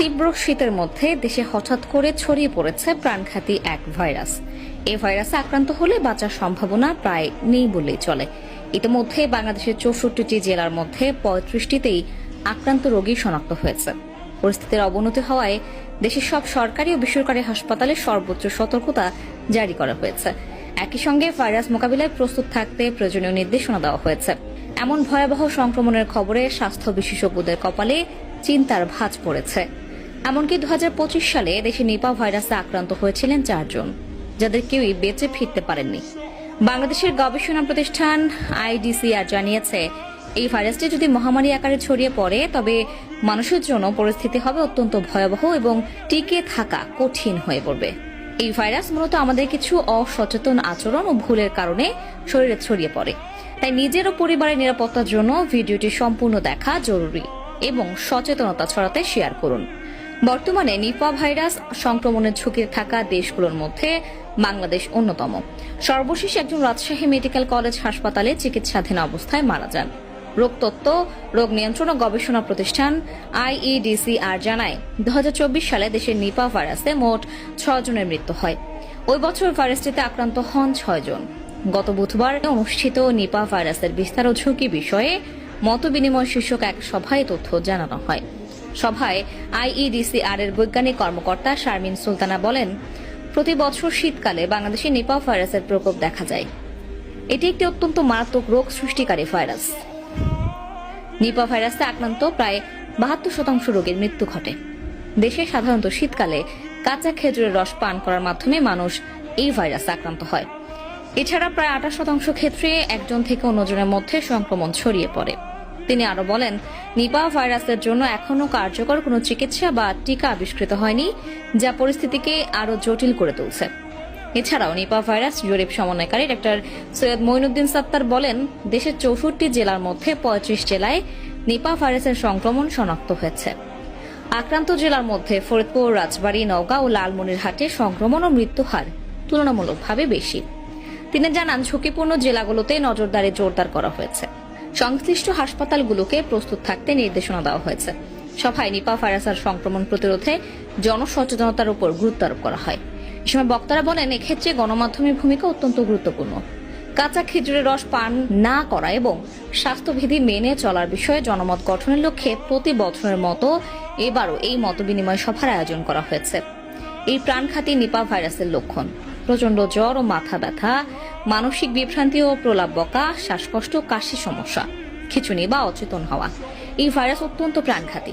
তীব্র শীতের মধ্যে দেশে হঠাৎ করে ছড়িয়ে পড়েছে প্রাণঘাতী এক ভাইরাস। এই ভাইরাসে আক্রান্ত হলে বাঁচার সম্ভাবনা প্রায় নেই বললেই চলে। ইতিমধ্যে বাংলাদেশের 64টি জেলার মধ্যে 35টিতেই আক্রান্ত রোগী শনাক্ত হয়েছে। পরিস্থিতির অবনতি হওয়ায় দেশের সব সরকারি ও বেসরকারি হাসপাতালে সর্বোচ্চ সতর্কতা জারি করা হয়েছে। একই সঙ্গে ভাইরাস মোকাবিলায় প্রস্তুত থাকতে প্রয়োজনীয় নির্দেশনা দেওয়া হয়েছে। এমন ভয়াবহ সংক্রমণের খবরে স্বাস্থ্য বিশেষজ্ঞদের কপালে চিন্তার ভাঁজ পড়েছে। এমনকি 2025 সালে দেশে নিপা ভাইরাসে আক্রান্ত হয়েছিলেন 4 জন, যাদের কেউই বেঁচে ফিরতে পারেননি। বাংলাদেশের গবেষণা প্রতিষ্ঠান IDCR জানিয়েছে, এই ভাইরাসটি যদি মহামারী আকারে ছড়িয়ে পড়ে তবে মানুষের জন্য পরিস্থিতি হবে অত্যন্ত ভয়াবহ এবং টিকে থাকা কঠিন হয়ে পড়বে। এই ভাইরাস মূলত আমাদের কিছু অসচেতন আচরণ ও ভুলের কারণে শরীরে ছড়িয়ে পড়ে। তাই নিজের ও পরিবারের নিরাপত্তার জন্য ভিডিওটি সম্পূর্ণ দেখা জরুরি এবং সচেতনতা ছড়াতে শেয়ার করুন। বর্তমানে নিপা ভাইরাস সংক্রমণের ঝুঁকিতে থাকা দেশগুলোর মধ্যে বাংলাদেশ অন্যতম। সর্বশেষ একজন রাজশাহী মেডিকেল কলেজ হাসপাতালে চিকিৎসাধীন অবস্থায় মারা যান। রোগতত্ত্ব, রোগ নিয়ন্ত্রণ ও গবেষণা প্রতিষ্ঠান IEDCR জানায়, 2024 সালে দেশের নিপা ভাইরাসে মোট 6 জনের মৃত্যু হয়। ওই বছর ভাইরাসটিতে আক্রান্ত হন 6 জন। গত বুধবার অনুষ্ঠিত নিপা ভাইরাসের বিস্তার ও ঝুঁকি বিষয়ে মতবিনিময় শীর্ষক এক সভায় তথ্য জানানো হয়। সভায় IEDCR এর বৈজ্ঞানিক কর্মকর্তা শারমিন সুলতানা বলেন, প্রতি বছর শীতকালে বাংলাদেশে নিপা ভাইরাসের প্রকোপ দেখা যায়। এটি একটি অত্যন্ত মারাত্মক রোগ সৃষ্টিকারী ভাইরাস। নিপা ভাইরাসে আক্রান্ত প্রায় 72% রোগীর মৃত্যু ঘটে। দেশে সাধারণত শীতকালে কাঁচা খেজুরের রস পান করার মাধ্যমে মানুষ এই ভাইরাসে আক্রান্ত হয়। এছাড়া প্রায় 28% ক্ষেত্রে একজন থেকে অন্যজনের মধ্যে সংক্রমণ ছড়িয়ে পড়ে। তিনি আরো বলেন, নিপা ভাইরাসের জন্য এখনো কার্যকর কোনো চিকিৎসা বা টিকা আবিষ্কৃত হয়নি, যা পরিস্থিতিকে আরো জটিল করে তুলছে। এছাড়াও নিপা ভাইরাস জরিপ সমন্বয়কারী ডাক্তার সৈয়দ মঈনুদ্দিন সাত্তার বলেন, দেশের 64 জেলার মধ্যে 35 জেলায় নিপা ভাইরাসের সংক্রমণ শনাক্ত হয়েছে। আক্রান্ত জেলার মধ্যে ফরিদপুর, রাজবাড়ী, নওগাঁ ও লালমনিরহাটে সংক্রমণ ও মৃত্যু হার তুলনামূলকভাবে বেশি। তিনি জানান, ঝুঁকিপূর্ণ জেলাগুলোতে নজরদারি জোরদার করা হয়েছে। সংশ্লিষ্ট হাসপাতালগুলোকে প্রস্তুত থাকতে নির্দেশনা দেওয়া হয়েছে। সভায় নিপা ভাইরাসের সংক্রমণ প্রতিরোধে জনসচেতনতার উপর গুরুত্ব আরোপ করা হয়। এ সময় বক্তারা বলেন, এক্ষেত্রে গণমাধ্যমের ভূমিকা অত্যন্ত গুরুত্বপূর্ণ। কাঁচা খেজুরের রস পান না করা এবং স্বাস্থ্যবিধি মেনে চলার বিষয়ে জনমত গঠনের লক্ষ্যে প্রতি বছরের মতো এবারও এই মতবিনিময় সভার আয়োজন করা হয়েছে। এই প্রাণঘাতী নিপা ভাইরাসের লক্ষণ: প্রচন্ড জ্বর ও মাথা ব্যথা, মানসিক বিভ্রান্তি ও প্রলাপ বকা, শ্বাসকষ্ট, কাশি সমস্যা, খিঁচুনি বা অচেতন হওয়া। এই ভাইরাস অত্যন্ত প্রাণঘাতী।